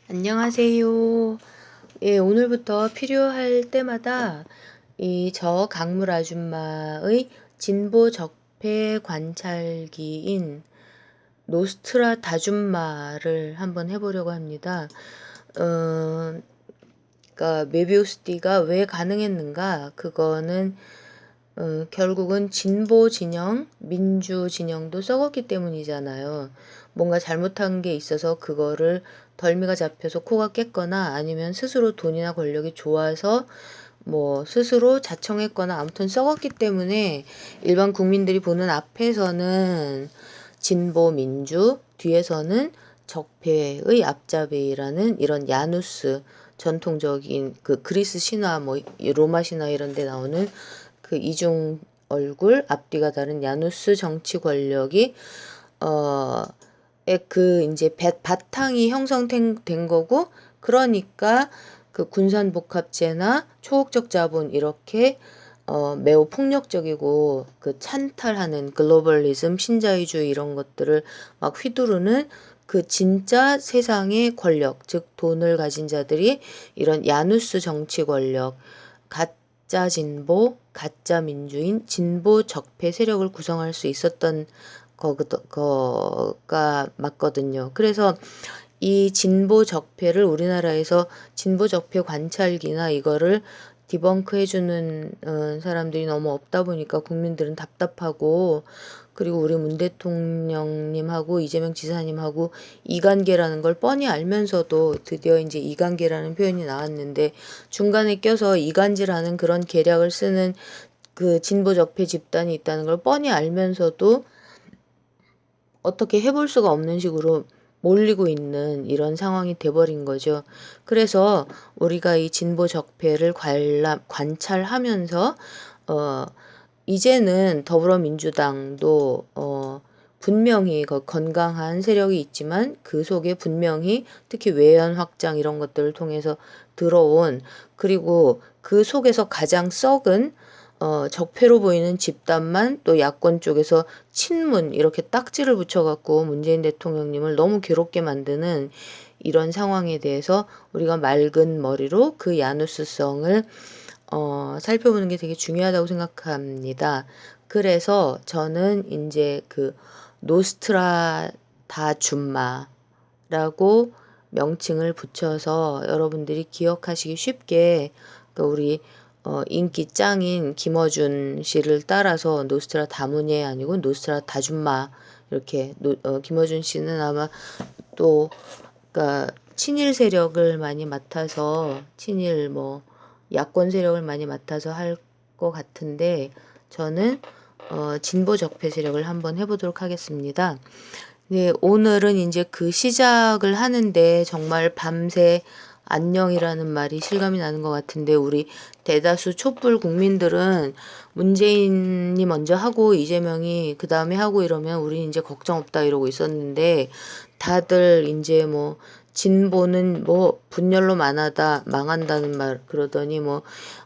안녕하세요. 예, 오늘부터 필요할 때마다 이 저 강물 아줌마의 진보 적폐 관찰기인 노스트라 다줌마를 한번 해보려고 합니다. 그러니까 메비우스띠가 왜 가능했는가? 그거는 결국은 진보 진영, 민주 진영도 썩었기 때문이잖아요. 뭔가 잘못한 게 있어서 그거를 덜미가 잡혀서 코가 깼거나 아니면 스스로 돈이나 권력이 좋아서 뭐 스스로 자청했거나 아무튼 썩었기 때문에 일반 국민들이 보는 앞에서는 진보 민주, 뒤에서는 적폐의 앞잡이라는 이런 야누스 전통적인 그 그리스 신화 뭐 로마 신화 이런 데 나오는 그 이중 얼굴 앞뒤가 다른 야누스 정치 권력이 그 이제 바탕이 형성된 거고, 그러니까 그 군산복합제나 초국적 자본 이렇게 매우 폭력적이고 그 찬탈하는 글로벌리즘, 신자유주의 이런 것들을 막 휘두르는 그 진짜 세상의 권력, 즉 돈을 가진 자들이 이런 야누스 정치 권력, 가짜 진보, 가짜 민주인, 진보 적폐 세력을 구성할 수 있었던 거가 맞거든요. 그래서 이 진보 적폐를 우리나라에서 진보 적폐 관찰기나 이거를 디벙크 해주는 사람들이 너무 없다 보니까 국민들은 답답하고, 그리고 우리 문 대통령님하고 이재명 지사님하고 이관계라는 걸 뻔히 알면서도 드디어 이제 이관계라는 표현이 나왔는데 중간에 껴서 이간질하는 그런 계략을 쓰는 그 진보 적폐 집단이 있다는 걸 뻔히 알면서도 어떻게 해볼 수가 없는 식으로 몰리고 있는 이런 상황이 돼버린 거죠. 그래서 우리가 이 진보 적폐를 관찰하면서 이제는 더불어민주당도 분명히 건강한 세력이 있지만 그 속에 분명히 특히 외연 확장 이런 것들을 통해서 들어온, 그리고 그 속에서 가장 썩은 적폐로 보이는 집단만 또 야권 쪽에서 친문 이렇게 딱지를 붙여갖고 문재인 대통령님을 너무 괴롭게 만드는 이런 상황에 대해서 우리가 맑은 머리로 그 야누스성을 살펴보는 게 되게 중요하다고 생각합니다. 그래서 저는 이제 그 노스트라다줌마라고 명칭을 붙여서 여러분들이 기억하시기 쉽게 그 우리 인기 짱인 김어준 씨를 따라서 노스트라 다문예 아니고 노스트라 다줌마 이렇게 김어준 씨는 아마 또 그러니까 친일 세력을 많이 맡아서 친일 뭐 야권 세력을 많이 맡아서 할 것 같은데 저는 진보 적폐 세력을 한번 해보도록 하겠습니다. 네, 오늘은 이제 그 시작을 하는데 정말 밤새 안녕이라는 말이 실감이 나는 것 같은데, 우리 대다수 촛불 국민들은 문재인이 먼저 하고 이재명이 그 다음에 하고 이러면 우리 이제 걱정 없다 이러고 있었는데, 다들 이제 뭐 진보는 뭐 분열로 망한다는 말 그러더니 뭐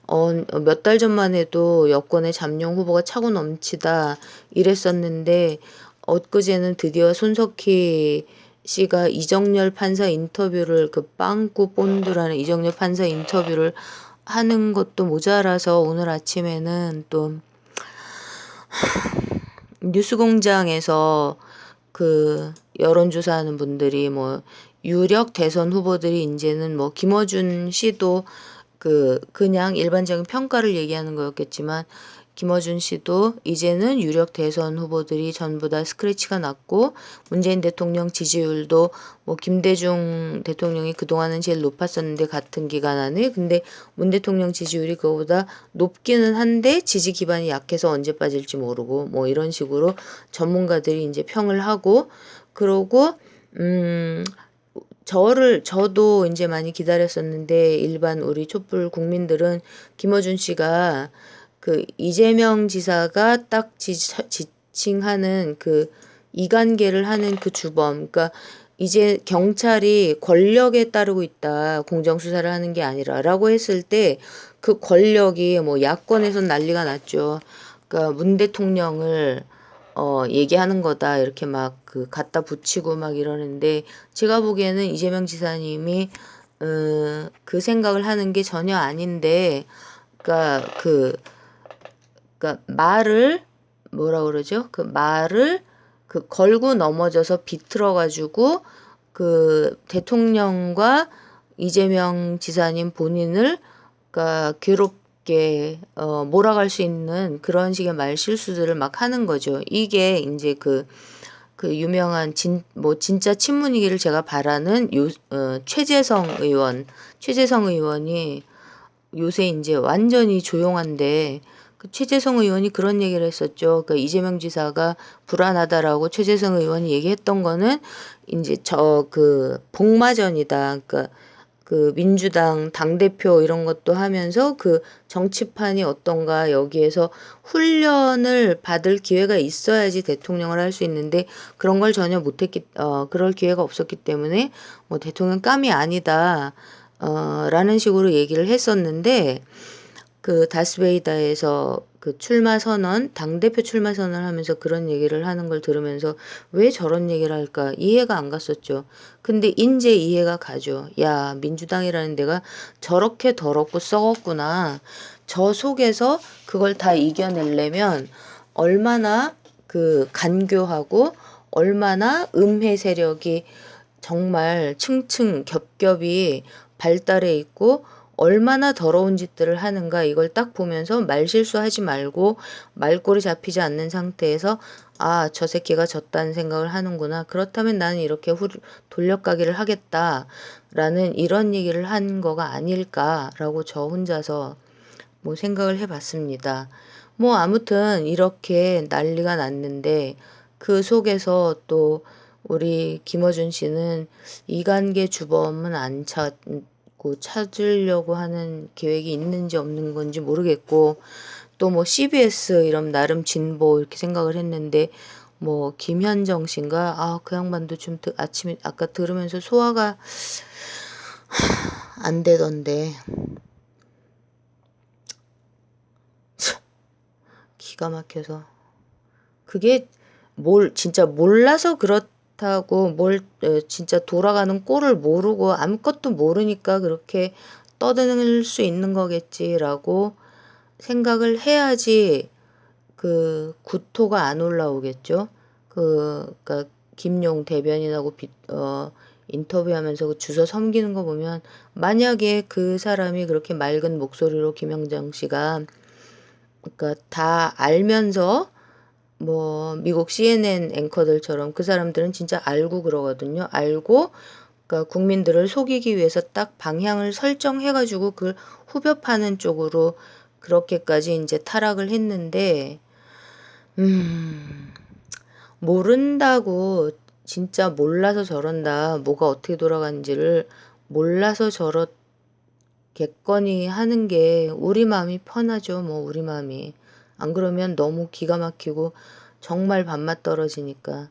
몇 달 전만 해도 여권의 잠룡 후보가 차고 넘치다 이랬었는데, 엊그제는 드디어 손석희 씨가 이정열 판사 인터뷰를, 그 빵꾸 본드라는 이정열 판사 인터뷰를 하는 것도 모자라서 오늘 아침에는 또 뉴스공장에서 그 여론조사하는 분들이 뭐 유력 대선 후보들이 이제는 뭐 김어준 씨도 그냥 일반적인 평가를 얘기하는 거였겠지만, 김어준 씨도 이제는 유력 대선 후보들이 전부 다 스크래치가 났고, 문재인 대통령 지지율도 뭐 김대중 대통령이 그동안은 제일 높았었는데 같은 기간 안에, 근데 문 대통령 지지율이 그거보다 높기는 한데 지지 기반이 약해서 언제 빠질지 모르고 뭐 이런 식으로 전문가들이 이제 평을 하고, 그러고 저도 이제 많이 기다렸었는데 일반 우리 촛불 국민들은 김어준 씨가 그 이재명 지사가 딱 지칭하는 그 이관계를 하는 그 주범, 그러니까 이제 경찰이 권력에 따르고 있다, 공정수사를 하는 게 아니라라고 했을 때 그 권력이 뭐 야권에선 난리가 났죠. 그러니까 문 대통령을 얘기하는 거다 이렇게 막 그 갖다 붙이고 막 이러는데 제가 보기에는 이재명 지사님이 그 생각을 하는 게 전혀 아닌데 그러니까 그러니까 말을 뭐라 그러죠? 그 말을 그 걸고 넘어져서 비틀어 가지고 그 대통령과 이재명 지사님 본인을 그러니까 괴롭게 몰아갈 수 있는 그런 식의 말 실수들을 막 하는 거죠. 이게 이제 그 유명한 진짜 친문이기를 제가 바라는 최재성 의원이 요새 이제 완전히 조용한데 그 최재성 의원이 그런 얘기를 했었죠. 그러니까 이재명 지사가 불안하다라고 최재성 의원이 얘기했던 거는 이제 그 복마전이다. 그러니까 그 민주당 당대표 이런 것도 하면서 그 정치판이 어떤가 여기에서 훈련을 받을 기회가 있어야지 대통령을 할 수 있는데 그런 걸 전혀 그럴 기회가 없었기 때문에 뭐 대통령 깜이 아니다. 라는 식으로 얘기를 했었는데 그 다스베이다에서 그 당대표 출마 선언을 하면서 그런 얘기를 하는 걸 들으면서 왜 저런 얘기를 할까 이해가 안 갔었죠. 근데 인제 이해가 가죠. 야, 민주당이라는 데가 저렇게 더럽고 썩었구나. 저 속에서 그걸 다 이겨내려면 얼마나 그 간교하고 얼마나 음해 세력이 정말 층층 겹겹이 발달해 있고 얼마나 더러운 짓들을 하는가 이걸 딱 보면서 말실수하지 말고 말꼬리 잡히지 않는 상태에서 아, 저 새끼가 졌다는 생각을 하는구나. 그렇다면 나는 이렇게 돌려가기를 하겠다라는 이런 얘기를 한 거가 아닐까라고 저 혼자서 뭐 생각을 해봤습니다. 뭐 아무튼 이렇게 난리가 났는데 그 속에서 또 우리 김어준 씨는 이관계 주범은 안 찾으려고 하는 계획이 있는지 없는 건지 모르겠고 또 뭐 CBS 이런 나름 진보 이렇게 생각을 했는데 뭐 김현정 씨인가 그 양반도 좀 아침에 아까 들으면서 소화가 안 되던데 기가 막혀서 그게 진짜 몰라서 그렇다고 진짜 돌아가는 꼴을 모르고 아무것도 모르니까 그렇게 떠드는 수 있는 거겠지라고 생각을 해야지 그 구토가 안 올라오겠죠. 그러니까 김용 대변인하고 인터뷰하면서 그 주워 섬기는 거 보면 만약에 그 사람이 그렇게 맑은 목소리로 김영정 씨가 그러니까 다 알면서 뭐 미국 CNN 앵커들처럼 그 사람들은 진짜 알고 그러거든요. 알고 그러니까 국민들을 속이기 위해서 딱 방향을 설정해가지고 그걸 후벼 파는 쪽으로 그렇게까지 이제 타락을 했는데 모른다고 진짜 몰라서 저런다. 뭐가 어떻게 돌아가는지를 몰라서 저렇겠거니 하는 게 우리 마음이 편하죠. 뭐 우리 마음이. 안 그러면 너무 기가 막히고 정말 밥맛 떨어지니까.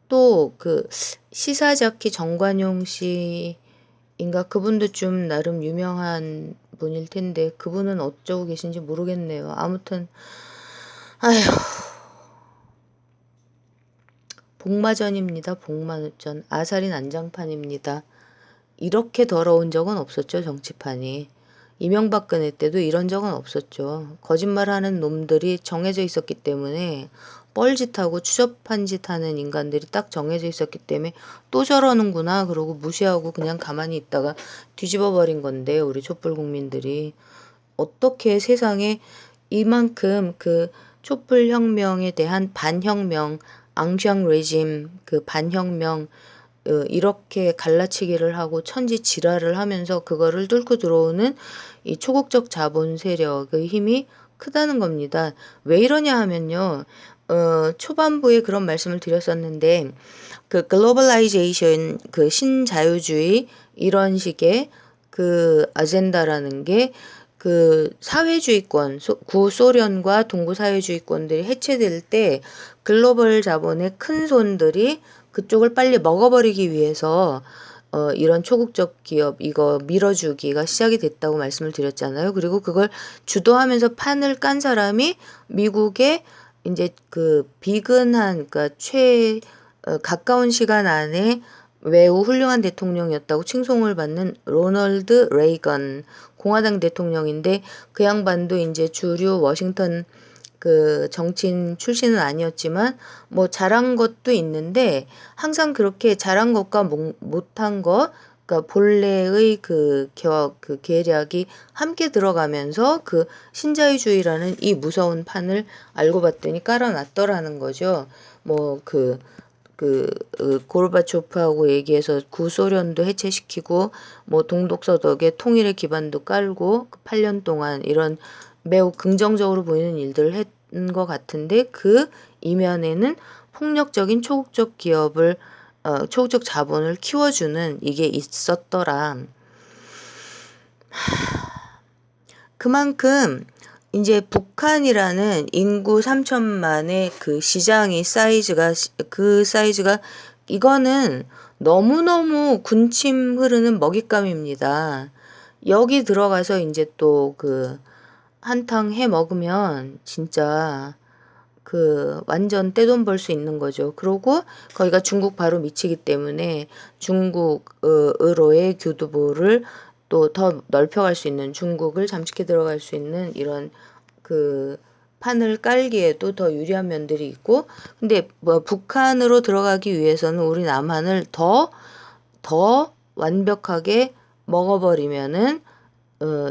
또 그 시사자키 정관용 씨인가 그분도 좀 나름 유명한 분일 텐데 그분은 어쩌고 계신지 모르겠네요. 아무튼 아휴 복마전입니다. 복마전. 아사리 난장판입니다. 이렇게 더러운 적은 없었죠. 정치판이. 이명박근혜 때도 이런 적은 없었죠. 거짓말하는 놈들이 정해져 있었기 때문에 뻘짓하고 추접한 짓 하는 인간들이 딱 정해져 있었기 때문에 또 저러는구나 그러고 무시하고 그냥 가만히 있다가 뒤집어 버린 건데 우리 촛불 국민들이 어떻게 세상에 이만큼 그 촛불혁명에 대한 반혁명, 앙샹 레짐 그 반혁명 이렇게 갈라치기를 하고 천지 지랄을 하면서 그거를 뚫고 들어오는 이 초국적 자본 세력의 힘이 크다는 겁니다. 왜 이러냐 하면요. 초반부에 그런 말씀을 드렸었는데 그 글로벌라이제이션 그 신자유주의 이런 식의 그 아젠다라는 게 그 사회주의권, 구소련과 동구 사회주의권들이 해체될 때 글로벌 자본의 큰 손들이 그쪽을 빨리 먹어버리기 위해서 이런 초국적 기업 이거 밀어주기가 시작이 됐다고 말씀을 드렸잖아요. 그리고 그걸 주도하면서 판을 깐 사람이 미국의 이제 그 비근한 그러니까 가까운 시간 안에 매우 훌륭한 대통령이었다고 칭송을 받는 로널드 레이건 공화당 대통령인데 그 양반도 이제 주류 워싱턴 그 정치인 출신은 아니었지만 뭐 잘한 것도 있는데 항상 그렇게 잘한 것과 못한 것 그러니까 본래의 그 계략이 함께 들어가면서 그 신자유주의라는 이 무서운 판을 알고 봤더니 깔아놨더라는 거죠. 고르바초프하고 얘기해서 구소련도 해체시키고 뭐 동독서독의 통일의 기반도 깔고 그 8년 동안 이런 매우 긍정적으로 보이는 일들을 했 것 같은데 그 이면에는 폭력적인 초국적 기업을 초국적 자본을 키워주는 이게 있었더라. 그만큼 이제 북한이라는 인구 3천만의 그 시장이 사이즈가 이거는 너무너무 군침 흐르는 먹잇감입니다. 여기 들어가서 이제 또 한탕 해 먹으면 진짜 완전 떼돈 벌 수 있는 거죠. 그러고 거기가 중국 바로 미치기 때문에 중국으로의 교두보를 또 더 넓혀갈 수 있는 중국을 잠식해 들어갈 수 있는 이런 판을 깔기에도 더 유리한 면들이 있고 근데 뭐 북한으로 들어가기 위해서는 우리 남한을 더 완벽하게 먹어버리면은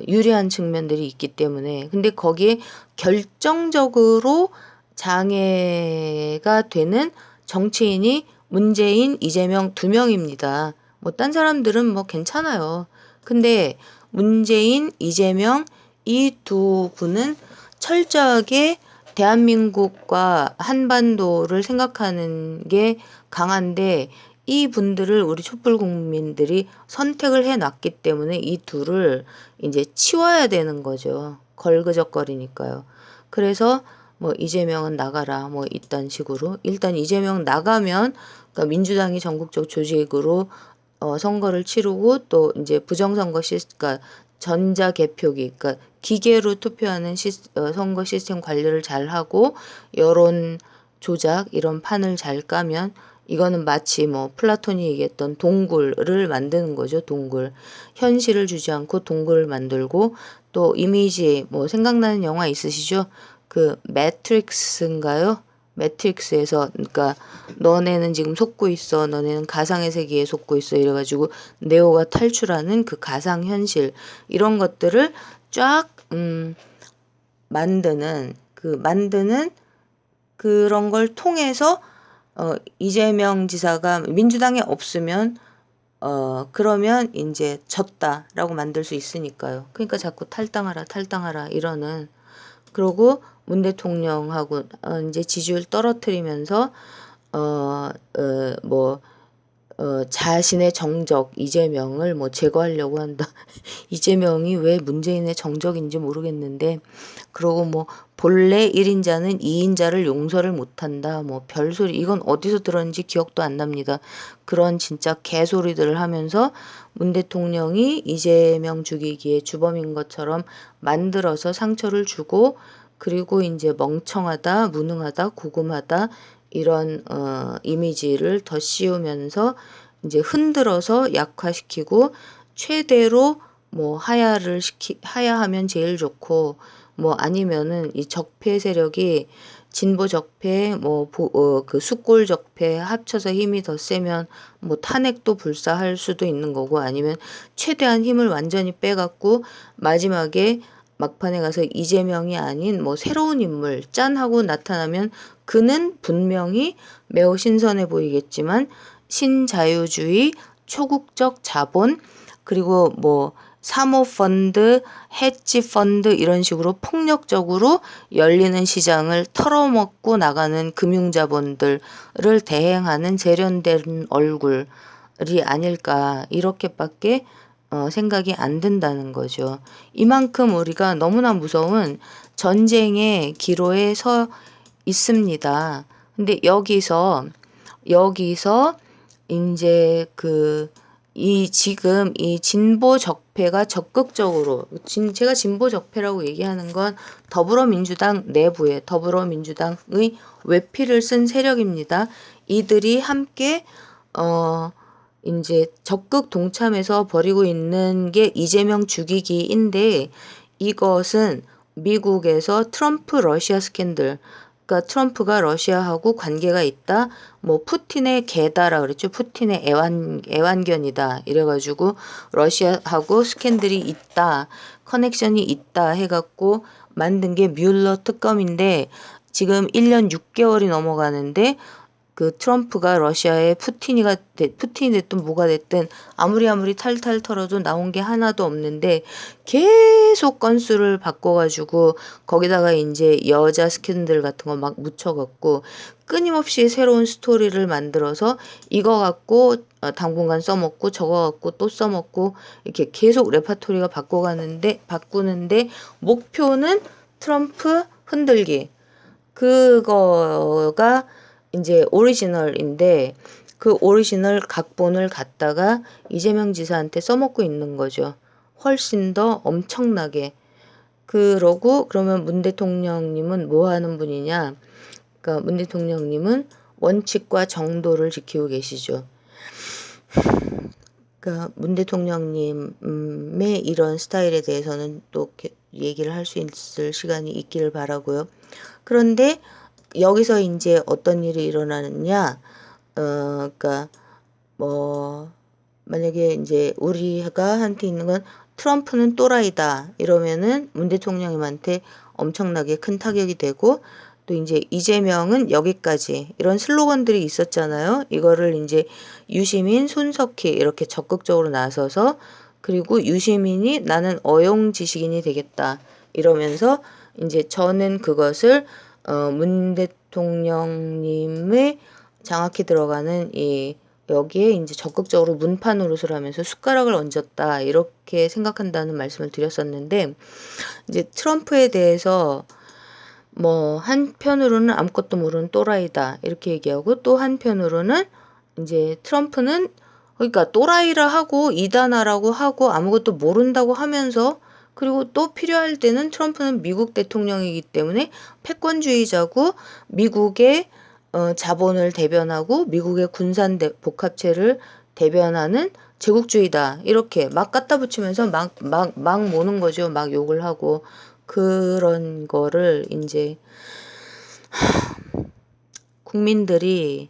유리한 측면들이 있기 때문에 근데 거기에 결정적으로 장애가 되는 정치인이 문재인, 이재명 두 명입니다. 뭐 딴 사람들은 뭐 괜찮아요. 근데 문재인, 이재명 이 두 분은 철저하게 대한민국과 한반도를 생각하는 게 강한데 이 분들을 우리 촛불 국민들이 선택을 해놨기 때문에 이 둘을 이제 치워야 되는 거죠. 걸그적거리니까요. 그래서 뭐 이재명은 나가라 뭐 이딴 식으로 일단 이재명 나가면 그러니까 민주당이 전국적 조직으로 선거를 치르고 또 이제 부정선거 그러니까 전자개표기 그러니까 기계로 투표하는 선거 시스템 관리를 잘하고 여론 조작 이런 판을 잘 까면 이거는 마치 뭐 플라톤이 얘기했던 동굴을 만드는 거죠. 동굴. 현실을 주지 않고 동굴을 만들고 또 이미지 뭐 생각나는 영화 있으시죠? 매트릭스인가요? 매트릭스에서 그러니까 너네는 지금 속고 있어. 너네는 가상의 세계에 속고 있어. 이래가지고 네오가 탈출하는 그 가상 현실 이런 것들을 쫙 만드는 그런 걸 통해서 이재명 지사가 민주당에 없으면 그러면 이제 졌다라고 만들 수 있으니까요. 그러니까 자꾸 탈당하라 이러는 그러고 문 대통령하고 이제 지지율 떨어뜨리면서 자신의 정적 이재명을 뭐 제거하려고 한다. 이재명이 왜 문재인의 정적인지 모르겠는데 그러고 뭐 본래 1인자는 2인자를 용서를 못한다. 뭐 별소리 이건 어디서 들었는지 기억도 안 납니다. 그런 진짜 개소리들을 하면서 문 대통령이 이재명 죽이기에 주범인 것처럼 만들어서 상처를 주고 그리고 이제 멍청하다, 무능하다, 구금하다 이런 이미지를 더 씌우면서 이제 흔들어서 약화시키고 최대로 뭐 하야하면 제일 좋고 뭐 아니면은 이 적폐 세력이 진보 적폐 그 숙골 적폐 합쳐서 힘이 더 세면 뭐 탄핵도 불사할 수도 있는 거고 아니면 최대한 힘을 완전히 빼갖고 마지막에 막판에 가서 이재명이 아닌 뭐 새로운 인물 짠 하고 나타나면 그는 분명히 매우 신선해 보이겠지만 신자유주의, 초국적 자본, 그리고 뭐 사모펀드, 헤지펀드 이런 식으로 폭력적으로 열리는 시장을 털어먹고 나가는 금융자본들을 대행하는 세련된 얼굴이 아닐까 이렇게밖에 생각이 안 든다는 거죠. 이만큼 우리가 너무나 무서운 전쟁의 기로에 서 있습니다. 근데 여기서 이제 지금 이 진보 적폐가 적극적으로 제가 진보 적폐라고 얘기하는 건 더불어민주당 내부에 더불어민주당의 외피를 쓴 세력입니다. 이들이 함께 이제 적극 동참해서 벌이고 있는 게 이재명 죽이기인데, 이것은 미국에서 트럼프 러시아 스캔들, 그러니까 트럼프가 러시아하고 관계가 있다, 뭐 푸틴의 개다라 그랬죠. 푸틴의 애완견이다 이래가지고 러시아하고 스캔들이 있다, 커넥션이 있다 해갖고 만든 게 뮬러 특검인데, 지금 1년 6개월이 넘어가는데 그 트럼프가 러시아의 푸틴이 됐든 뭐가 됐든 아무리 탈탈 털어도 나온 게 하나도 없는데, 계속 건수를 바꿔가지고 거기다가 이제 여자 스캔들 같은 거 막 묻혀갖고 끊임없이 새로운 스토리를 만들어서 이거 갖고 당분간 써먹고 저거 갖고 또 써먹고 이렇게 계속 레파토리가 바꾸는데 목표는 트럼프 흔들기. 그거가 이제 오리지널인데, 그 오리지널 각본을 갖다가 이재명 지사한테 써먹고 있는 거죠. 훨씬 더 엄청나게. 그러면 문 대통령님은 뭐 하는 분이냐? 그러니까 문 대통령님은 원칙과 정도를 지키고 계시죠. 그러니까 문 대통령님의 이런 스타일에 대해서는 또 얘기를 할 수 있을 시간이 있기를 바라고요. 그런데 여기서 이제 어떤 일이 일어나느냐, 그러니까 뭐 만약에 이제 우리가 한테 있는 건 트럼프는 또라이다 이러면은 문 대통령님한테 엄청나게 큰 타격이 되고, 또 이제 이재명은 여기까지 이런 슬로건들이 있었잖아요. 이거를 이제 유시민, 손석희 이렇게 적극적으로 나서서, 그리고 유시민이 나는 어용지식인이 되겠다 이러면서 이제 저는 그것을 문 대통령님의 장악히 들어가는 여기에 이제 적극적으로 문파 노릇을 하면서 숟가락을 얹었다 이렇게 생각한다는 말씀을 드렸었는데, 이제 트럼프에 대해서 뭐 한편으로는 아무것도 모르는 또라이다 이렇게 얘기하고, 또 한편으로는 이제 트럼프는 그러니까 또라이라 하고 이단아라고 하고 아무것도 모른다고 하면서, 그리고 또 필요할 때는 트럼프는 미국 대통령이기 때문에 패권주의자고 미국의 자본을 대변하고 미국의 군산 복합체를 대변하는 제국주의다 이렇게 막 갖다 붙이면서 막 모는 거죠. 막 욕을 하고. 그런 거를 이제 국민들이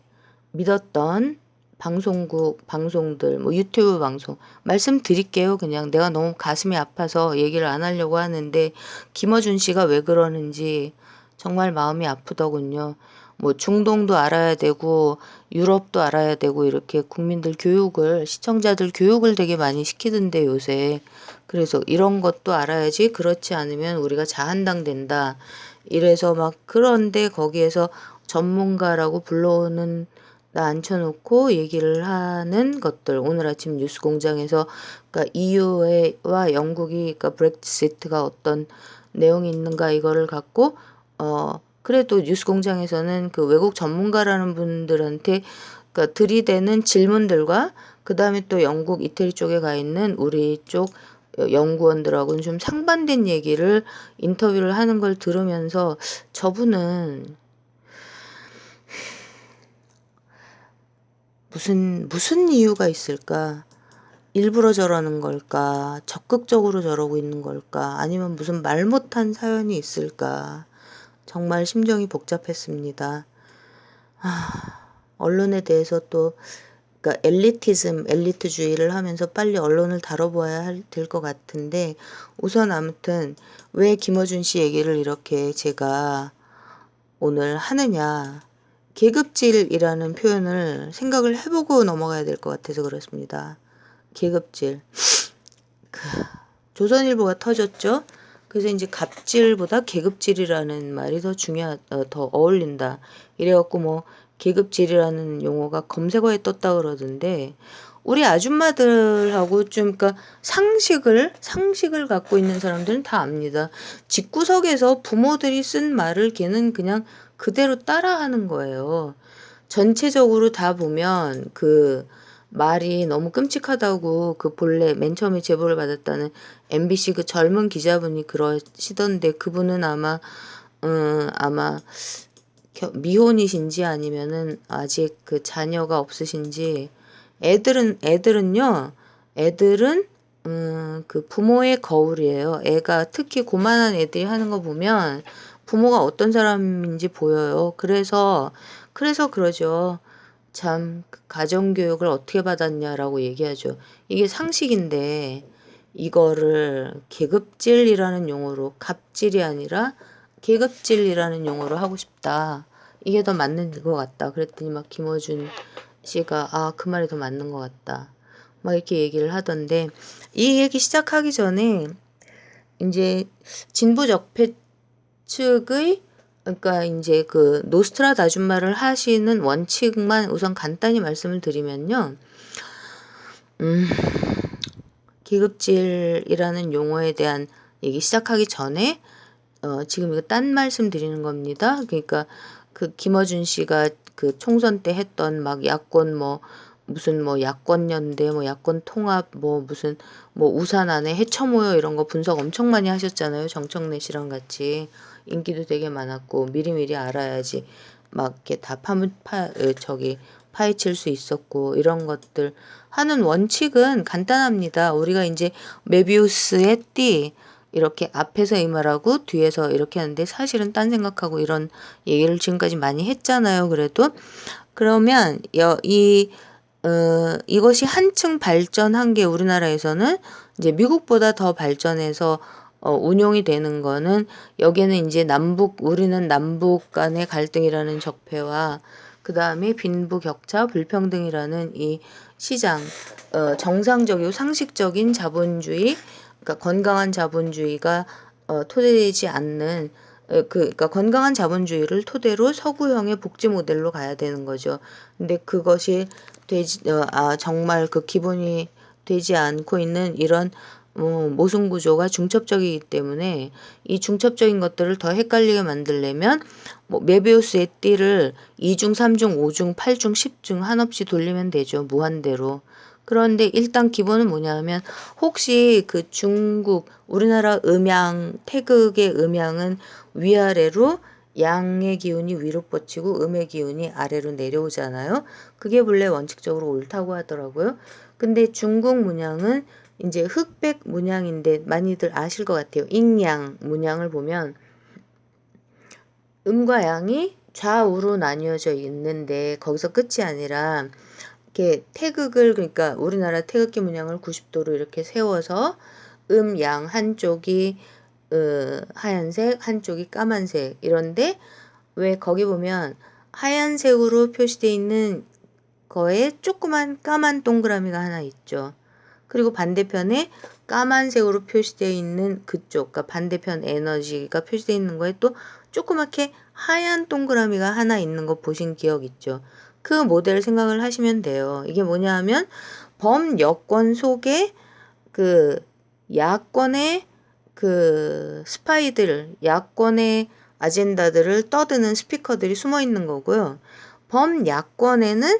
믿었던 방송들, 뭐 유튜브 방송 말씀드릴게요. 그냥 내가 너무 가슴이 아파서 얘기를 안 하려고 하는데, 김어준 씨가 왜 그러는지 정말 마음이 아프더군요. 뭐 중동도 알아야 되고 유럽도 알아야 되고 이렇게 국민들 교육을, 시청자들 교육을 되게 많이 시키던데 요새. 그래서 이런 것도 알아야지, 그렇지 않으면 우리가 자한당 된다 이래서 막, 그런데 거기에서 전문가라고 불러오는 나 앉혀놓고 얘기를 하는 것들, 오늘 아침 뉴스공장에서 그러니까 EU와 영국이, 그러니까 브렉시트가 어떤 내용이 있는가 이거를 갖고 그래도 뉴스공장에서는 그 외국 전문가라는 분들한테 그러니까 들이대는 질문들과, 그 다음에 또 영국 이태리 쪽에 가 있는 우리 쪽 연구원들하고는 좀 상반된 얘기를, 인터뷰를 하는 걸 들으면서 저분은 무슨 이유가 있을까? 일부러 저러는 걸까? 적극적으로 저러고 있는 걸까? 아니면 무슨 말 못한 사연이 있을까? 정말 심정이 복잡했습니다. 언론에 대해서 또 그러니까 엘리트주의를 하면서 빨리 언론을 다뤄봐야 될 것 같은데, 우선 아무튼 왜 김어준 씨 얘기를 이렇게 제가 오늘 하느냐, 계급질이라는 표현을 생각을 해보고 넘어가야 될 것 같아서 그렇습니다. 계급질. 조선일보가 터졌죠. 그래서 이제 갑질보다 계급질이라는 말이 더 어울린다. 이래갖고 뭐 계급질이라는 용어가 검색어에 떴다 그러던데, 우리 아줌마들하고 좀 그러니까 상식을 갖고 있는 사람들은 다 압니다. 집구석에서 부모들이 쓴 말을 걔는 그냥 그대로 따라하는 거예요. 전체적으로 다 보면 그 말이 너무 끔찍하다고, 그 본래 맨 처음에 제보를 받았다는 MBC 그 젊은 기자분이 그러시던데, 그분은 아마 미혼이신지 아니면은 아직 그 자녀가 없으신지, 애들은요, 애들은 그 부모의 거울이에요. 애가 특히 고만한 애들이 하는 거 보면 부모가 어떤 사람인지 보여요. 그래서 그러죠. 참 가정교육을 어떻게 받았냐라고 얘기하죠. 이게 상식인데 이거를 계급질이라는 용어로, 갑질이 아니라 계급질이라는 용어로 하고 싶다. 이게 더 맞는 것 같다. 그랬더니 막 김어준 씨가 그 말이 더 맞는 것 같다. 막 이렇게 얘기를 하던데, 이 얘기 시작하기 전에 이제 진보 적폐 측의, 그러니까 이제 그 노스트라다 아줌마를 하시는 원칙만 우선 간단히 말씀을 드리면요. 계급질이라는 용어에 대한 얘기 시작하기 전에 지금 이거 딴 말씀 드리는 겁니다. 그러니까 그 김어준 씨가 그 총선 때 했던 막 야권 무슨 야권연대 야권통합 무슨 우산 안에 해쳐 모여 이런 거 분석 엄청 많이 하셨잖아요. 정청래 씨랑 같이 인기도 되게 많았고 미리미리 알아야지 막 이렇게 다 파헤칠 수 있었고, 이런 것들 하는 원칙은 간단합니다. 우리가 이제 메비우스의 띠 이렇게 앞에서 이 말하고 뒤에서 이렇게 하는데 사실은 딴 생각하고 이런 얘기를 지금까지 많이 했잖아요. 그래도 그러면 이것이 한층 발전한 게 우리나라에서는 이제 미국보다 더 발전해서 운용이 되는 거는, 여기에는 이제 우리는 남북 간의 갈등이라는 적폐와 그 다음에 빈부격차, 불평등이라는 이 시장, 정상적이고 상식적인 자본주의, 그러니까 건강한 자본주의가 토대되지 않는, 그러니까 건강한 자본주의를 토대로 서구형의 복지 모델로 가야 되는 거죠. 근데 그것이 정말 그 기본이 되지 않고 있는 이런 모순 구조가 중첩적이기 때문에, 이 중첩적인 것들을 더 헷갈리게 만들려면 메비우스의 띠를 2중, 3중, 5중, 8중, 10중 한없이 돌리면 되죠. 무한대로. 그런데 일단 기본은 뭐냐 하면, 혹시 그 우리나라 태극의 음양은 위아래로 양의 기운이 위로 뻗치고 음의 기운이 아래로 내려오잖아요. 그게 본래 원칙적으로 옳다고 하더라고요. 근데 중국 문양은 이제 흑백 문양인데 많이들 아실 것 같아요. 잉양 문양을 보면 음과 양이 좌우로 나뉘어져 있는데, 거기서 끝이 아니라 이렇게 그러니까 우리나라 태극기 문양을 90도로 이렇게 세워서 양 한쪽이 하얀색, 한쪽이 까만색, 이런데 왜 거기 보면 하얀색으로 표시되어 있는 거에 조그만 까만 동그라미가 하나 있죠. 그리고 반대편에 까만색으로 표시되어 있는 그쪽, 그러니까 반대편 에너지가 표시되어 있는 거에 또 조그맣게 하얀 동그라미가 하나 있는 거 보신 기억 있죠? 그 모델 생각을 하시면 돼요. 이게 뭐냐 하면 범여권 속에 그 야권의 그 스파이들, 야권의 아젠다들을 떠드는 스피커들이 숨어 있는 거고요. 범야권에는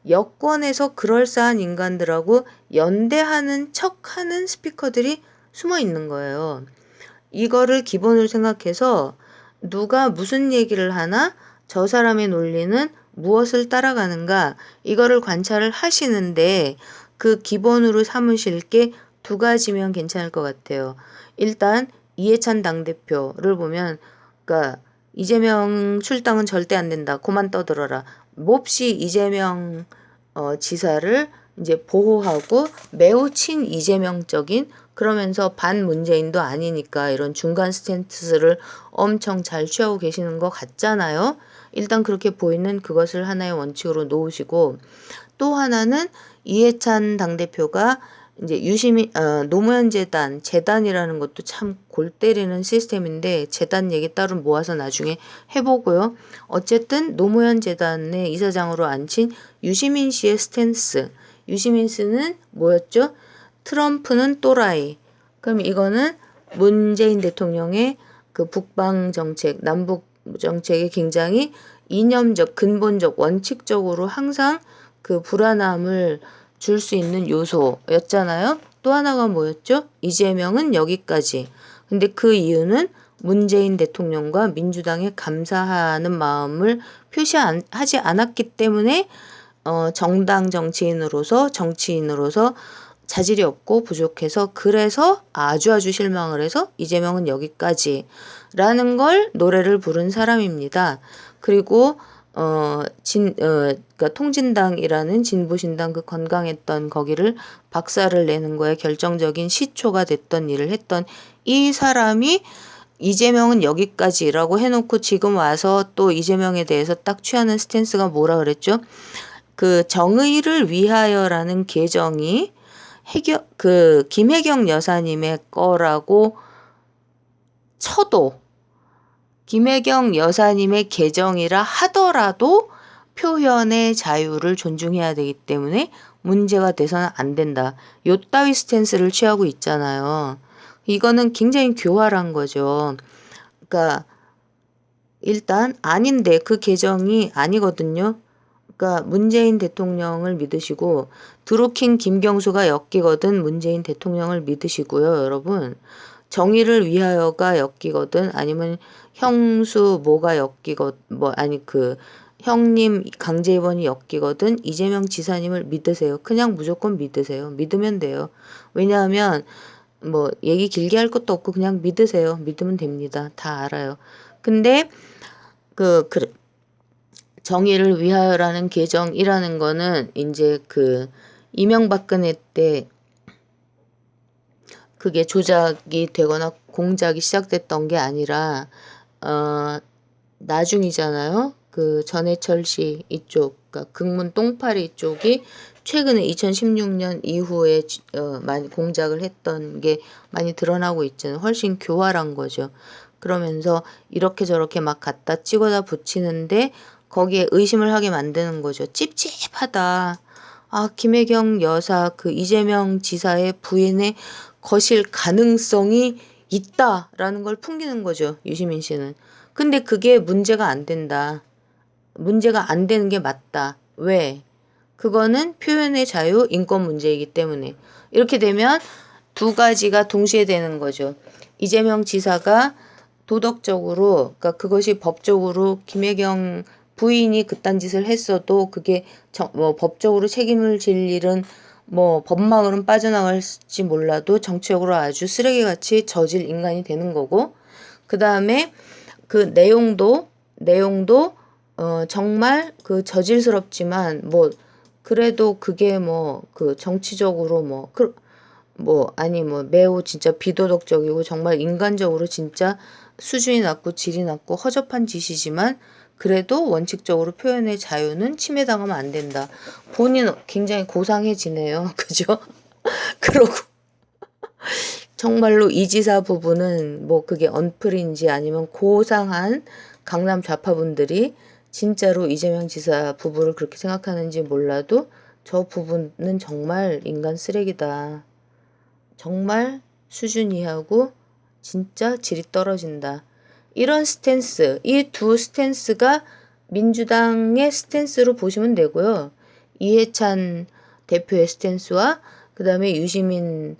여권에서 그럴싸한 인간들하고 연대하는 척하는 스피커들이 숨어 있는 거예요. 이거를 기본으로 생각해서 누가 무슨 얘기를 하나 저 사람의 논리는 무엇을 따라가는가, 이거를 관찰을 하시는데 그 기본으로 삼으실 게 두 가지면 괜찮을 것 같아요. 일단 이해찬 당대표를 보면, 그러니까 이재명 출당은 절대 안 된다. 그만 떠들어라. 몹시 이재명 지사를 이제 보호하고 매우 친이재명적인, 그러면서 반문재인도 아니니까 이런 중간 스탠스를 엄청 잘 취하고 계시는 것 같잖아요. 일단 그렇게 보이는 그것을 하나의 원칙으로 놓으시고, 또 하나는 이해찬 당대표가 이제 노무현 재단이라는 것도 참 골 때리는 시스템인데, 재단 얘기 따로 모아서 나중에 해보고요. 어쨌든 노무현 재단의 이사장으로 앉힌 유시민 씨의 스탠스. 유시민 씨는 뭐였죠? 트럼프는 또라이. 그럼 이거는 문재인 대통령의 그 북방 정책, 남북 정책에 굉장히 이념적, 근본적, 원칙적으로 항상 그 불안함을 줄 수 있는 요소였잖아요. 또 하나가 뭐였죠? 이재명은 여기까지. 근데 그 이유는 문재인 대통령과 민주당에 감사하는 마음을 표시하지 않았기 때문에 정당 정치인으로서 자질이 없고 부족해서 그래서 아주 실망을 해서 이재명은 여기까지라는 걸 노래를 부른 사람입니다. 그리고 그러니까 통진당이라는 진보신당 그 건강했던 거기를 박살을 내는 거에 결정적인 시초가 됐던 일을 했던 이 사람이 이재명은 여기까지라고 해놓고 지금 와서 또 이재명에 대해서 딱 취하는 스탠스가 뭐라 그랬죠? 그 정의를 위하여라는 계정이 김혜경 여사님의 거라고 쳐도 김혜경 여사님의 계정이라 하더라도 표현의 자유를 존중해야 되기 때문에 문제가 돼서는 안 된다. 요 따위 스탠스를 취하고 있잖아요. 이거는 굉장히 교활한 거죠. 그러니까 일단 아닌데 그 계정이 아니거든요. 그러니까 문재인 대통령을 믿으시고 드루킹 김경수가 엮이거든 문재인 대통령을 믿으시고요, 여러분. 정의를 위하여가 엮이거든 아니면 형수 뭐가 엮이거든 형님 강제 입원이 엮이거든 이재명 지사님을 믿으세요. 그냥 무조건 믿으세요. 믿으면 돼요. 왜냐하면 뭐 얘기 길게 할 것도 없고 그냥 믿으세요. 믿으면 됩니다. 다 알아요. 근데 그 정의를 위하여라는 계정이라는 거는 이제 그 이명박근혜 때 그게 조작이 되거나 공작이 시작됐던 게 아니라 나중이잖아요. 그 전해철 씨 이쪽, 그러니까 극문 똥파리 쪽이 최근에 2016년 이후에 많이 공작을 했던 게 많이 드러나고 있잖아요. 훨씬 교활한 거죠. 그러면서 이렇게 저렇게 막 갖다 찍어다 붙이는데 거기에 의심을 하게 만드는 거죠. 찝찝하다. 아, 김혜경 여사 그 이재명 지사의 부인의 거실 가능성이 있다라는 걸 풍기는 거죠. 유시민 씨는. 근데 그게 문제가 안 된다. 문제가 안 되는 게 맞다. 왜? 그거는 표현의 자유, 인권 문제이기 때문에. 이렇게 되면 두 가지가 동시에 되는 거죠. 이재명 지사가 도덕적으로, 그러니까 그것이 법적으로 김혜경 부인이 그딴 짓을 했어도 그게 법적으로 책임을 질 일은 뭐 법망으로는 빠져나갈지 몰라도 정치적으로 아주 쓰레기같이 저질 인간이 되는 거고, 그 다음에 그 내용도 정말 그 저질스럽지만 뭐 그래도 그게 뭐 그 정치적으로 아니 매우 진짜 비도덕적이고 정말 인간적으로 진짜 수준이 낮고 질이 낮고 허접한 짓이지만 그래도 원칙적으로 표현의 자유는 침해당하면 안 된다. 본인 굉장히 고상해지네요. 그죠? 그러고 정말로 이 지사 부부는 뭐 그게 언플인지 아니면 고상한 강남 좌파분들이 진짜로 이재명 지사 부부를 그렇게 생각하는지 몰라도 저 부부는 정말 인간 쓰레기다. 정말 수준 이하고 진짜 질이 떨어진다. 이런 스탠스, 이 두 스탠스가 민주당의 스탠스로 보시면 되고요. 이해찬 대표의 스탠스와 그 다음에 유시민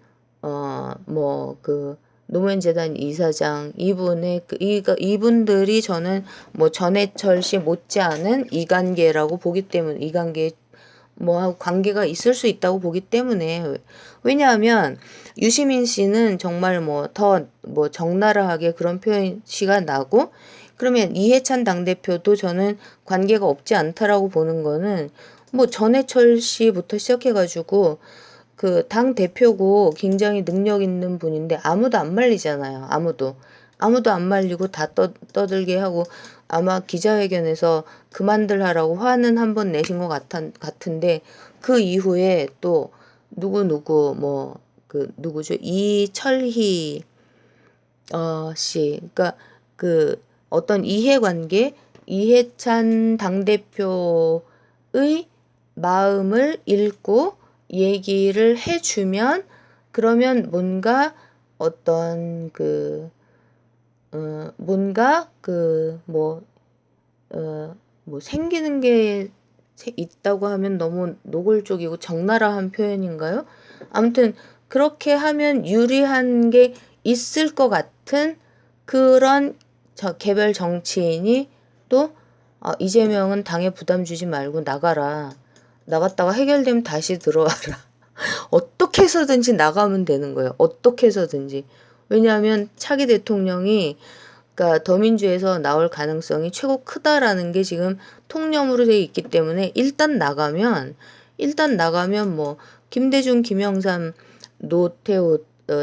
노무현재단 이사장 이분들이 저는 뭐 전해철 씨 못지않은 이관계라고 보기 때문에 이관계 뭐하고 관계가 있을 수 있다고 보기 때문에 왜냐하면 유시민 씨는 정말 더 적나라하게 그런 표시가 나고 그러면 이해찬 당대표도 저는 관계가 없지 않다라고 보는 거는 뭐 전해철 씨부터 시작해가지고 그 당 대표고 굉장히 능력 있는 분인데 아무도 안 말리잖아요. 아무도 안 말리고 다 떠들게 하고 아마 기자회견에서 그만들 하라고 화는 한 번 내신 것 같은데 그 이후에 또 누구 누구죠? 이철희 씨 그러니까 그 어떤 이해관계 이해찬 당대표의 마음을 읽고 얘기를 해주면 그러면 뭔가 어떤 생기는 게 있다고 하면 너무 노골적이고 적나라한 표현인가요? 아무튼 그렇게 하면 유리한 게 있을 것 같은 그런 개별 정치인이 또 이재명은 당에 부담 주지 말고 나가라. 나갔다가 해결되면 다시 들어와라. 어떻게 해서든지 나가면 되는 거예요. 어떻게 해서든지. 왜냐하면 차기 대통령이 그러니까 더민주에서 나올 가능성이 최고 크다라는 게 지금 통념으로 돼 있기 때문에 일단 나가면 뭐 김대중, 김영삼, 노태우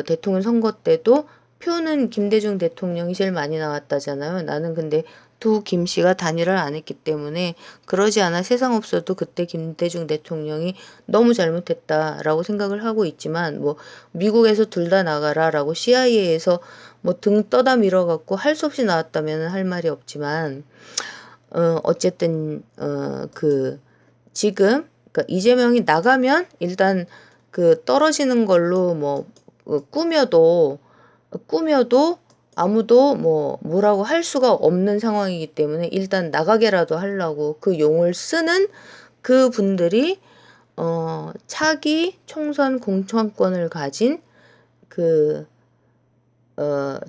대통령 선거 때도 표는 김대중 대통령이 제일 많이 나왔다잖아요. 나는 근데 두 김씨가 단일화를 안 했기 때문에 그러지 않아 세상 없어도 그때 김대중 대통령이 너무 잘못했다라고 생각을 하고 있지만 뭐 미국에서 둘 다 나가라라고 CIA에서 뭐 등 떠다 밀어갖고 할 수 없이 나왔다면 할 말이 없지만 어쨌든 지금 그러니까 이재명이 나가면 일단 그 떨어지는 걸로 뭐 꾸며도 아무도 뭐라고 할 수가 없는 상황이기 때문에 일단 나가게라도 하려고 그 용을 쓰는 그 분들이 차기 총선 공천권을 가진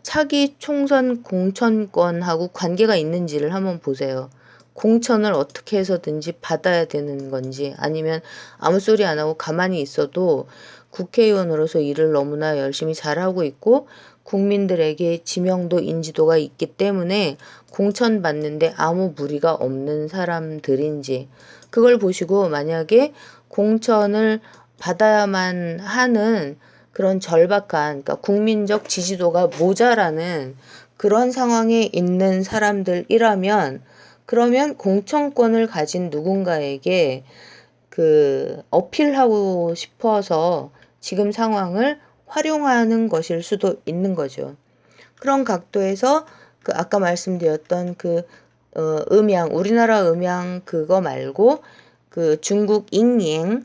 차기 총선 공천권하고 관계가 있는지를 한번 보세요. 공천을 어떻게 해서든지 받아야 되는 건지 아니면 아무 소리 안 하고 가만히 있어도 국회의원으로서 일을 너무나 열심히 잘하고 있고 국민들에게 지명도 인지도가 있기 때문에 공천 받는데 아무 무리가 없는 사람들인지 그걸 보시고 만약에 공천을 받아야만 하는 그런 절박한 그러니까 국민적 지지도가 모자라는 그런 상황에 있는 사람들이라면 그러면 공천권을 가진 누군가에게 어필하고 싶어서 지금 상황을 활용하는 것일 수도 있는 거죠. 그런 각도에서 아까 말씀드렸던 우리나라 음양 그거 말고 중국 잉양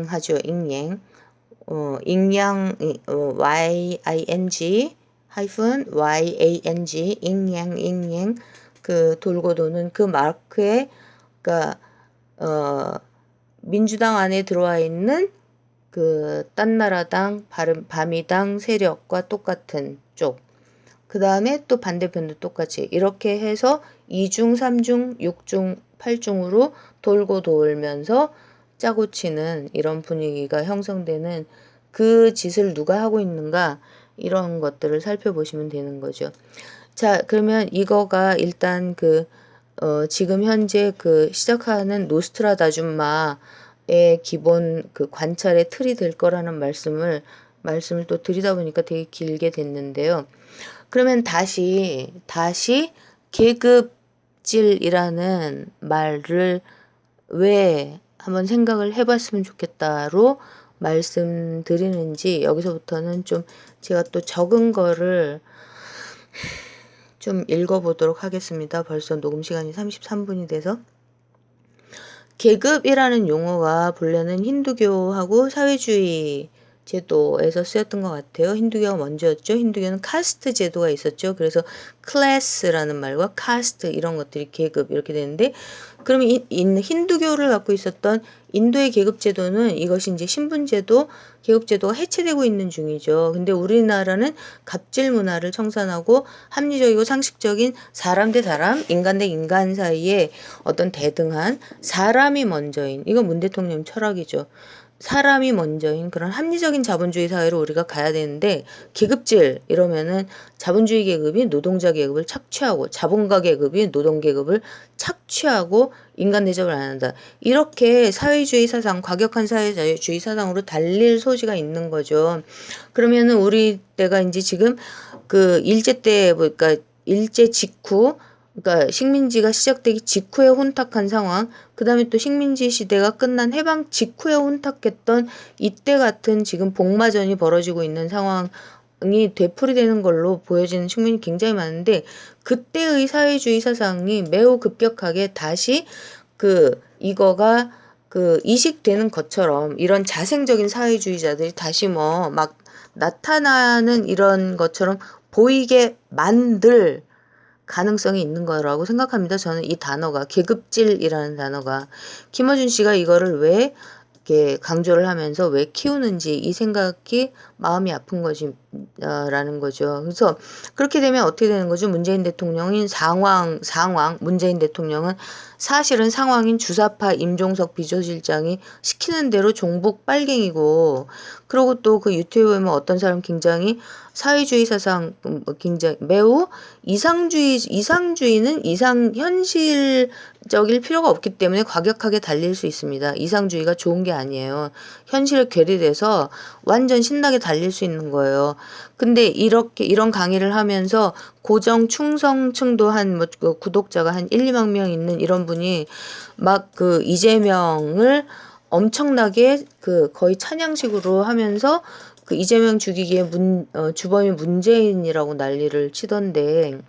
하죠. 잉양 YING 잉양 돌고 도는 그 마크에 그러니까 민주당 안에 들어와 있는 딴나라당, 바미당 세력과 똑같은 쪽. 그 다음에 또 반대편도 똑같이 이렇게 해서 2중, 3중, 6중, 8중으로 돌고 돌면서 짜고 치는 이런 분위기가 형성되는 그 짓을 누가 하고 있는가 이런 것들을 살펴보시면 되는 거죠. 자, 그러면 이거가 일단 지금 현재 시작하는 노스트라다줌마의 기본 관찰의 틀이 될 거라는 말씀을 또 드리다 보니까 되게 길게 됐는데요. 그러면 다시 계급질이라는 말을 왜 한번 생각을 해봤으면 좋겠다로 말씀드리는지 여기서부터는 좀 제가 또 적은 거를 좀 읽어보도록 하겠습니다. 벌써 녹음 시간이 33분이 돼서. 계급이라는 용어가 본래는 힌두교하고 사회주의 제도에서 쓰였던 것 같아요. 힌두교가 먼저였죠. 힌두교는 카스트 제도가 있었죠. 그래서 클래스라는 말과 카스트 이런 것들이 계급 이렇게 되는데 그러면 힌두교를 갖고 있었던 인도의 계급 제도는 이것이 이제 신분 제도, 계급 제도가 해체되고 있는 중이죠. 근데 우리나라는 갑질 문화를 청산하고 합리적이고 상식적인 사람 대 사람, 인간 대 인간 사이에 어떤 대등한 사람이 먼저인 이건 문 대통령 철학이죠. 사람이 먼저인 그런 합리적인 자본주의 사회로 우리가 가야 되는데 계급질 이러면은 자본주의 계급이 노동자 계급을 착취하고 자본가 계급이 노동 계급을 착취하고 인간 대접을 안 한다. 이렇게 사회주의 사상, 과격한 사회주의 사상으로 달릴 소지가 있는 거죠. 그러면은 우리 때가 이제 지금 일제 때 그러니까 일제 직후 그러니까 식민지가 시작되기 직후에 혼탁한 상황, 그 다음에 또 식민지 시대가 끝난 해방 직후에 혼탁했던 이때 같은 지금 복마전이 벌어지고 있는 상황이 되풀이되는 걸로 보여지는 측면이 굉장히 많은데 그때의 사회주의 사상이 매우 급격하게 다시 이거가 이식되는 것처럼 이런 자생적인 사회주의자들이 다시 막 나타나는 이런 것처럼 보이게 만들 가능성이 있는 거라고 생각합니다. 저는 이 단어가 계급질이라는 단어가 김어준 씨가 이거를 왜 이렇게 강조를 하면서 왜 키우는지 이 생각이 마음이 아픈 거지 라는 거죠. 그래서 그렇게 되면 어떻게 되는 거죠? 문재인 대통령인 상황 문재인 대통령은 사실은 상황인 주사파 임종석 비서실장이 시키는 대로 종북 빨갱이고, 그리고 또 그 유튜브에 보면 어떤 사람 굉장히 사회주의 사상 굉장히 매우 이상주의는 현실적일 필요가 없기 때문에 과격하게 달릴 수 있습니다. 이상주의가 좋은 게 아니에요. 현실에 괴리돼서 완전 신나게 달릴 수 있는 거예요. 근데 이런 강의를 하면서 고정 충성층도 한 구독자가 한 1, 2만 명 있는 이런 분이 막 그 이재명을 엄청나게 거의 찬양식으로 하면서 그 이재명 죽이기에 주범이 문재인이라고 난리를 치던데,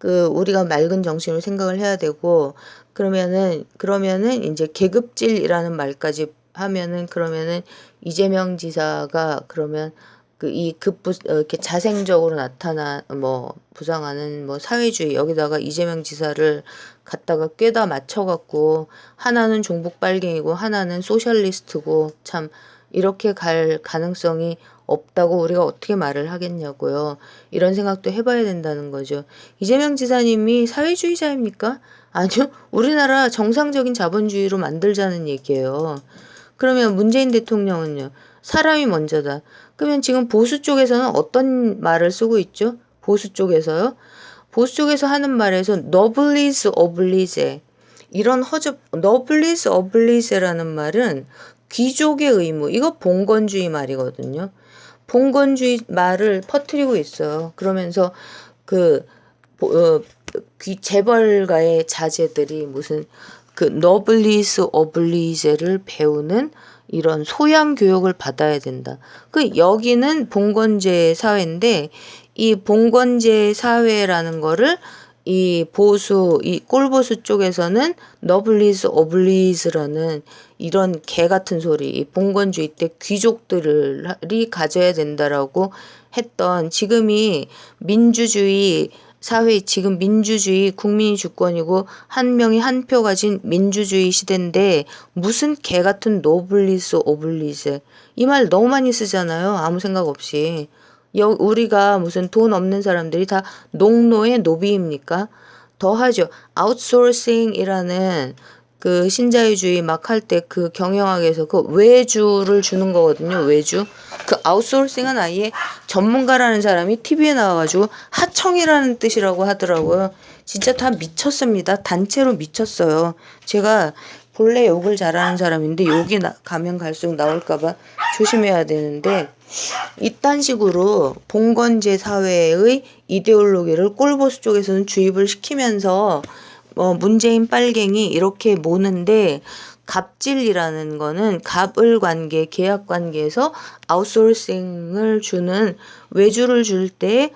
우리가 맑은 정신으로 생각을 해야 되고, 그러면은 이제 계급질이라는 말까지 하면은, 그러면은 이재명 지사가 그러면 이렇게 자생적으로 부상하는 사회주의, 여기다가 이재명 지사를 갖다가 꿰다 맞춰갖고 하나는 종북 빨갱이고 하나는 소셜리스트고, 참 이렇게 갈 가능성이 없다고 우리가 어떻게 말을 하겠냐고요. 이런 생각도 해봐야 된다는 거죠. 이재명 지사님이 사회주의자입니까? 아니요. 우리나라 정상적인 자본주의로 만들자는 얘기예요. 그러면 문재인 대통령은요. 사람이 먼저다. 그러면 지금 보수 쪽에서는 어떤 말을 쓰고 있죠? 보수 쪽에서요. 보수 쪽에서 하는 말에서 noblesse oblige, 이런 noblesse oblige라는 말은 귀족의 의무, 이거 봉건주의 말이거든요. 봉건주의 말을 퍼뜨리고 있어요. 그러면서 재벌가의 자제들이 무슨 noblesse oblige를 배우는 이런 소양 교육을 받아야 된다. 여기는 봉건제 사회인데, 이 봉건제 사회라는 거를 이 꼴보수 쪽에서는 noblesse oblige라는 이런 개 같은 소리, 이 봉건주의 때 귀족들이 가져야 된다라고 했던, 지금이 민주주의 사회, 지금 민주주의 국민이 주권이고 한 명이 한 표 가진 민주주의 시대인데 무슨 개 같은 노블리스 오블리즈, 이 말 너무 많이 쓰잖아요. 아무 생각 없이. 우리가 무슨 돈 없는 사람들이 다 농노의 노비입니까? 더하죠. 아웃소싱이라는 신자유주의 막 할 때 경영학에서 외주를 주는 거거든요. 외주. 아웃소싱은 아예 전문가라는 사람이 TV에 나와가지고 하청이라는 뜻이라고 하더라고요. 진짜 다 미쳤습니다. 단체로 미쳤어요. 제가 본래 욕을 잘하는 사람인데 욕이 가면 갈수록 나올까봐 조심해야 되는데, 이딴 식으로 봉건제 사회의 이데올로기를 꼴보수 쪽에서는 주입을 시키면서 문재인 빨갱이 이렇게 모는데, 갑질이라는 거는 갑을 관계, 계약 관계에서 아웃소싱을 주는, 외주를 줄 때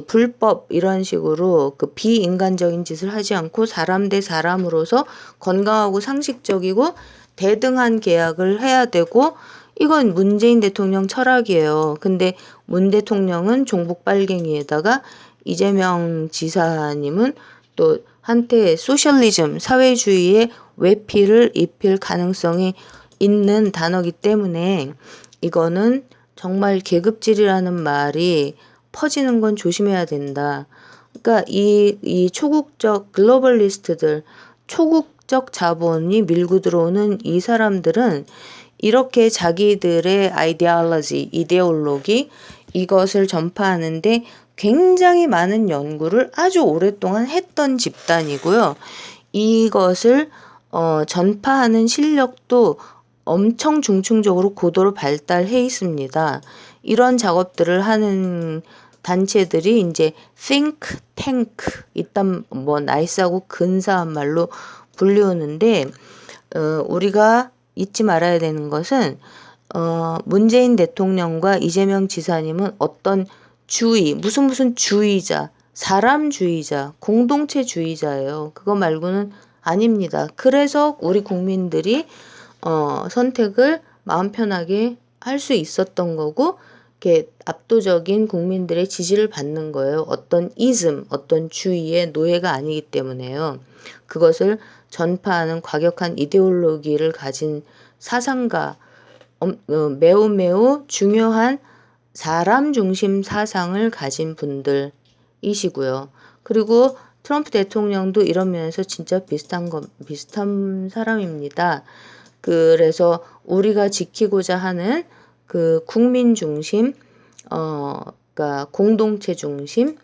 불법 이런 식으로 비인간적인 짓을 하지 않고 사람 대 사람으로서 건강하고 상식적이고 대등한 계약을 해야 되고, 이건 문재인 대통령 철학이에요. 근데 문 대통령은 종북 빨갱이에다가 이재명 지사님은 또 한때 소셜리즘, 사회주의의 외피를 입힐 가능성이 있는 단어기 때문에 이거는 정말 계급질이라는 말이 퍼지는 건 조심해야 된다. 그러니까 이 초국적 글로벌리스트들, 초국적 자본이 밀고 들어오는 이 사람들은 이렇게 자기들의 이데올로기, 이것을 전파하는데 굉장히 많은 연구를 아주 오랫동안 했던 집단이고요. 이것을 전파하는 실력도 엄청 중증적으로 고도로 발달해 있습니다. 이런 작업들을 하는 단체들이 이제 think tank, 일단 나이스하고 근사한 말로 불리우는데, 우리가 잊지 말아야 되는 것은 문재인 대통령과 이재명 지사님은 어떤 무슨 주의자, 사람주의자, 공동체주의자예요. 그거 말고는 아닙니다. 그래서 우리 국민들이 선택을 마음 편하게 할 수 있었던 거고, 이렇게 압도적인 국민들의 지지를 받는 거예요. 어떤 어떤 주의의 노예가 아니기 때문에요. 그것을 전파하는 과격한 이데올로기를 가진 사상가, 매우 중요한 사람 중심 사상을 가진 분들이시고요. 그리고 트럼프 대통령도 이런 면에서 진짜 비슷한 사람입니다. 그래서 우리가 지키고자 하는 그 국민 중심, 그러니까 공동체 중심,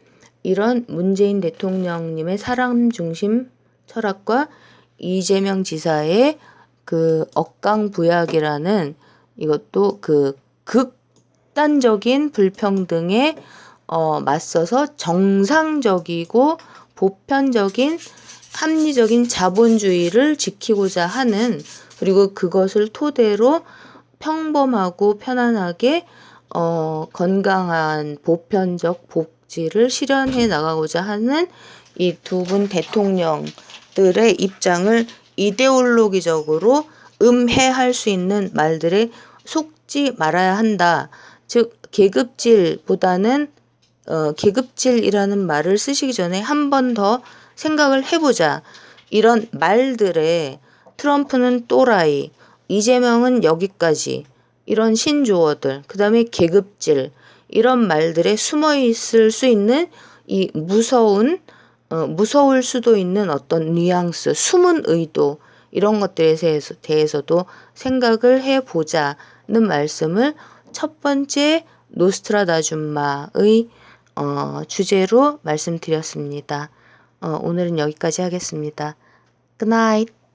이런 문재인 대통령님의 사람 중심 철학과 이재명 지사의 그 억강부약이라는 이것도 그 극단적인 불평등에 맞서서 정상적이고 보편적인 합리적인 자본주의를 지키고자 하는, 그리고 그것을 토대로 평범하고 편안하게 건강한 보편적 복지를 실현해 나가고자 하는 이 두 분 대통령들의 입장을 이데올로기적으로 음해할 수 있는 말들에 속지 말아야 한다. 즉 계급질보다는 계급질이라는 말을 쓰시기 전에 한 번 더 생각을 해보자. 이런 말들에 트럼프는 또라이, 이재명은 여기까지, 이런 신조어들, 그 다음에 계급질, 이런 말들에 숨어 있을 수 있는 이 무서울 수도 있는 어떤 뉘앙스, 숨은 의도, 이런 것들에 대해서도 생각을 해보자는 말씀을 첫 번째 노스트라다줌마의 주제로 말씀드렸습니다. 오늘은 여기까지 하겠습니다. Good night.